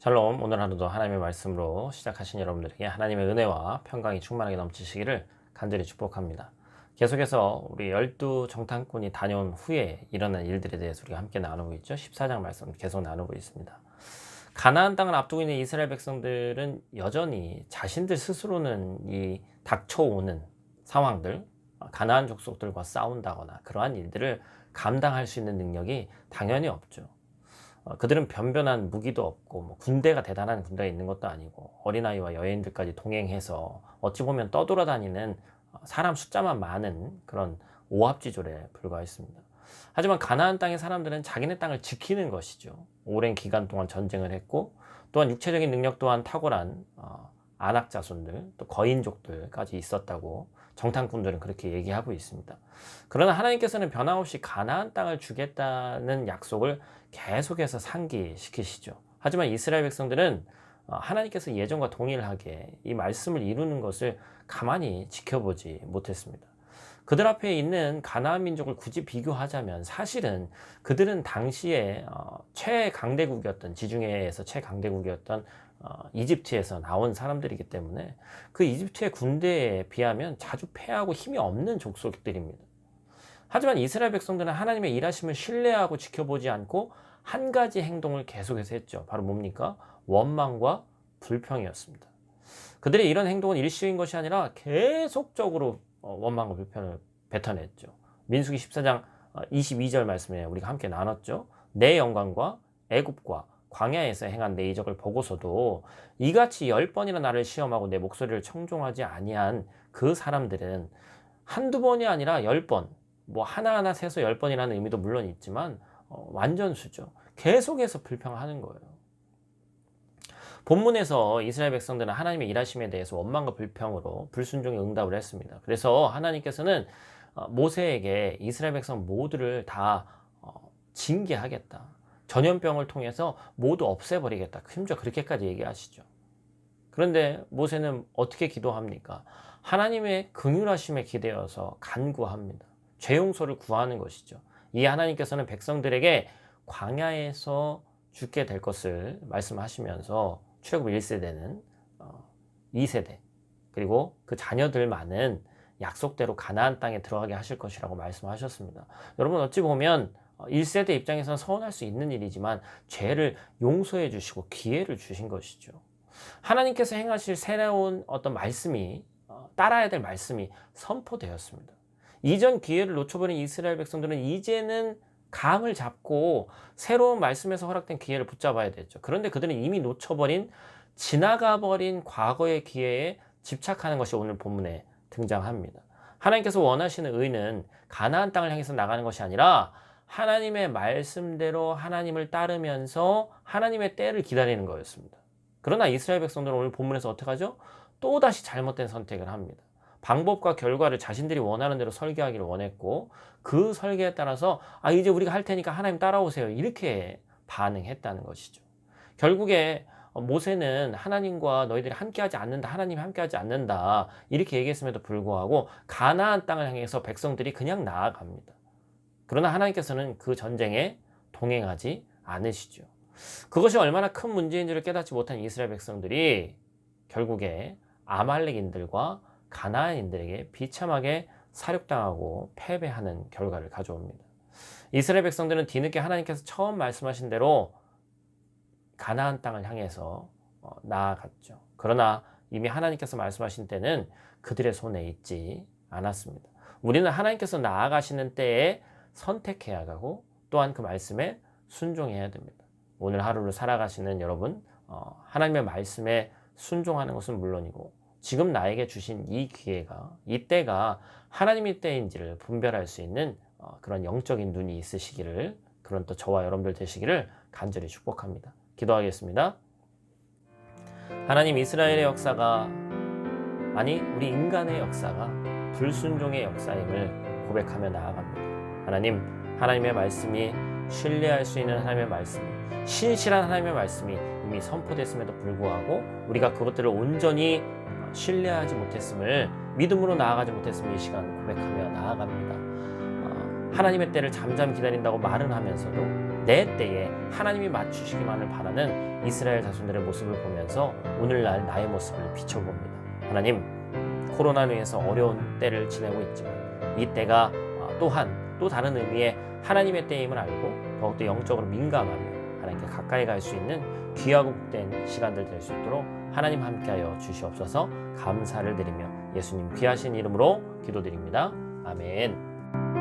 샬롬, 오늘 하루도 하나님의 말씀으로 시작하신 여러분들에게 하나님의 은혜와 평강이 충만하게 넘치시기를 간절히 축복합니다. 계속해서 우리 12정탐꾼이 다녀온 후에 일어난 일들에 대해서 우리가 함께 나누고 있죠. 14장 말씀 계속 나누고 있습니다. 가나안 땅을 앞두고 있는 이스라엘 백성들은 여전히 자신들 스스로는 이 닥쳐오는 상황들, 가나안 족속들과 싸운다거나 그러한 일들을 감당할 수 있는 능력이 당연히 없죠. 그들은 변변한 무기도 없고 군대가 대단한 군대가 있는 것도 아니고 어린아이와 여인들까지 동행해서 어찌 보면 떠돌아다니는 사람 숫자만 많은 그런 오합지졸에 불과했습니다. 하지만 가나안 땅의 사람들은 자기네 땅을 지키는 것이죠. 오랜 기간 동안 전쟁을 했고 또한 육체적인 능력 또한 탁월한 안악 자손들 또 거인족들까지 있었다고 정탐꾼들은 그렇게 얘기하고 있습니다. 그러나 하나님께서는 변함없이 가나안 땅을 주겠다는 약속을 계속해서 상기시키시죠. 하지만 이스라엘 백성들은 하나님께서 예정과 동일하게 이 말씀을 이루는 것을 가만히 지켜보지 못했습니다. 그들 앞에 있는 가나안 민족을 굳이 비교하자면 사실은 그들은 당시에 최강대국이었던 지중해에서 최강대국이었던 이집트에서 나온 사람들이기 때문에 그 이집트의 군대에 비하면 자주 패하고 힘이 없는 족속들입니다. 하지만 이스라엘 백성들은 하나님의 일하심을 신뢰하고 지켜보지 않고 한 가지 행동을 계속해서 했죠. 바로 뭡니까? 원망과 불평이었습니다. 그들의 이런 행동은 일시인 것이 아니라 계속적으로 원망과 불평을 뱉어냈죠. 민수기 14장 22절 말씀에 우리가 함께 나눴죠. 내 영광과 애굽과 광야에서 행한 내 이적을 보고서도 이같이 10번이나 나를 시험하고 내 목소리를 청종하지 아니한 그 사람들은 한두 번이 아니라 10번, 하나하나 세서 10번이라는 의미도 물론 있지만 완전수죠. 계속해서 불평하는 거예요. 본문에서 이스라엘 백성들은 하나님의 일하심에 대해서 원망과 불평으로 불순종의 응답을 했습니다. 그래서 하나님께서는 모세에게 이스라엘 백성 모두를 다 징계하겠다. 전염병을 통해서 모두 없애버리겠다. 심지어 그렇게까지 얘기하시죠. 그런데 모세는 어떻게 기도합니까? 하나님의 긍휼하심에 기대어서 간구합니다. 죄 용서를 구하는 것이죠. 이 하나님께서는 백성들에게 광야에서 죽게 될 것을 말씀하시면서 출애굽 1세대는 2세대 그리고 그 자녀들만은 약속대로 가나안 땅에 들어가게 하실 것이라고 말씀하셨습니다. 여러분 어찌 보면 1세대 입장에서는 서운할 수 있는 일이지만 죄를 용서해 주시고 기회를 주신 것이죠. 하나님께서 행하실 새로운 어떤 말씀이 따라야 될 말씀이 선포되었습니다. 이전 기회를 놓쳐버린 이스라엘 백성들은 이제는 감을 잡고 새로운 말씀에서 허락된 기회를 붙잡아야 됐죠. 그런데 그들은 이미 놓쳐버린 지나가버린 과거의 기회에 집착하는 것이 오늘 본문에 등장합니다. 하나님께서 원하시는 의는 가나안 땅을 향해서 나가는 것이 아니라 하나님의 말씀대로 하나님을 따르면서 하나님의 때를 기다리는 거였습니다. 그러나 이스라엘 백성들은 오늘 본문에서 어떻게 하죠? 또다시 잘못된 선택을 합니다. 방법과 결과를 자신들이 원하는 대로 설계하기를 원했고 그 설계에 따라서 이제 우리가 할 테니까 하나님 따라오세요. 이렇게 반응했다는 것이죠. 결국에 모세는 하나님과 너희들이 함께하지 않는다. 하나님이 함께하지 않는다. 이렇게 얘기했음에도 불구하고 가나안 땅을 향해서 백성들이 그냥 나아갑니다. 그러나 하나님께서는 그 전쟁에 동행하지 않으시죠. 그것이 얼마나 큰 문제인 줄을 깨닫지 못한 이스라엘 백성들이 결국에 아말렉인들과 가나안인들에게 비참하게 사륙당하고 패배하는 결과를 가져옵니다. 이스라엘 백성들은 뒤늦게 하나님께서 처음 말씀하신 대로 가나안 땅을 향해서 나아갔죠. 그러나 이미 하나님께서 말씀하신 때는 그들의 손에 있지 않았습니다. 우리는 하나님께서 나아가시는 때에 선택해야 하고 또한 그 말씀에 순종해야 됩니다. 오늘 하루를 살아가시는 여러분, 하나님의 말씀에 순종하는 것은 물론이고 지금 나에게 주신 이 기회가, 이 때가 하나님의 때인지를 분별할 수 있는 그런 영적인 눈이 있으시기를, 그런 또 저와 여러분들 되시기를 간절히 축복합니다. 기도하겠습니다. 하나님, 이스라엘의 역사가, 우리 인간의 역사가 불순종의 역사임을 고백하며 나아갑니다. 하나님, 하나님의 말씀이 신뢰할 수 있는 하나님의 말씀이, 신실한 하나님의 말씀이 이미 선포됐음에도 불구하고 우리가 그것들을 온전히 신뢰하지 못했음을, 믿음으로 나아가지 못했음을 이 시간 고백하며 나아갑니다. 하나님의 때를 잠잠히 기다린다고 말은 하면서도 내 때에 하나님이 맞추시기만을 바라는 이스라엘 자손들의 모습을 보면서 오늘날 나의 모습을 비춰봅니다. 하나님, 코로나로 인해서 어려운 때를 지내고 있지만 이 때가 또한 또 다른 의미의 하나님의 때임을 알고 더욱더 영적으로 민감하며 하나님께 가까이 갈 수 있는 귀하고 복된 시간들 될 수 있도록 하나님 함께하여 주시옵소서. 감사를 드리며 예수님 귀하신 이름으로 기도드립니다. 아멘.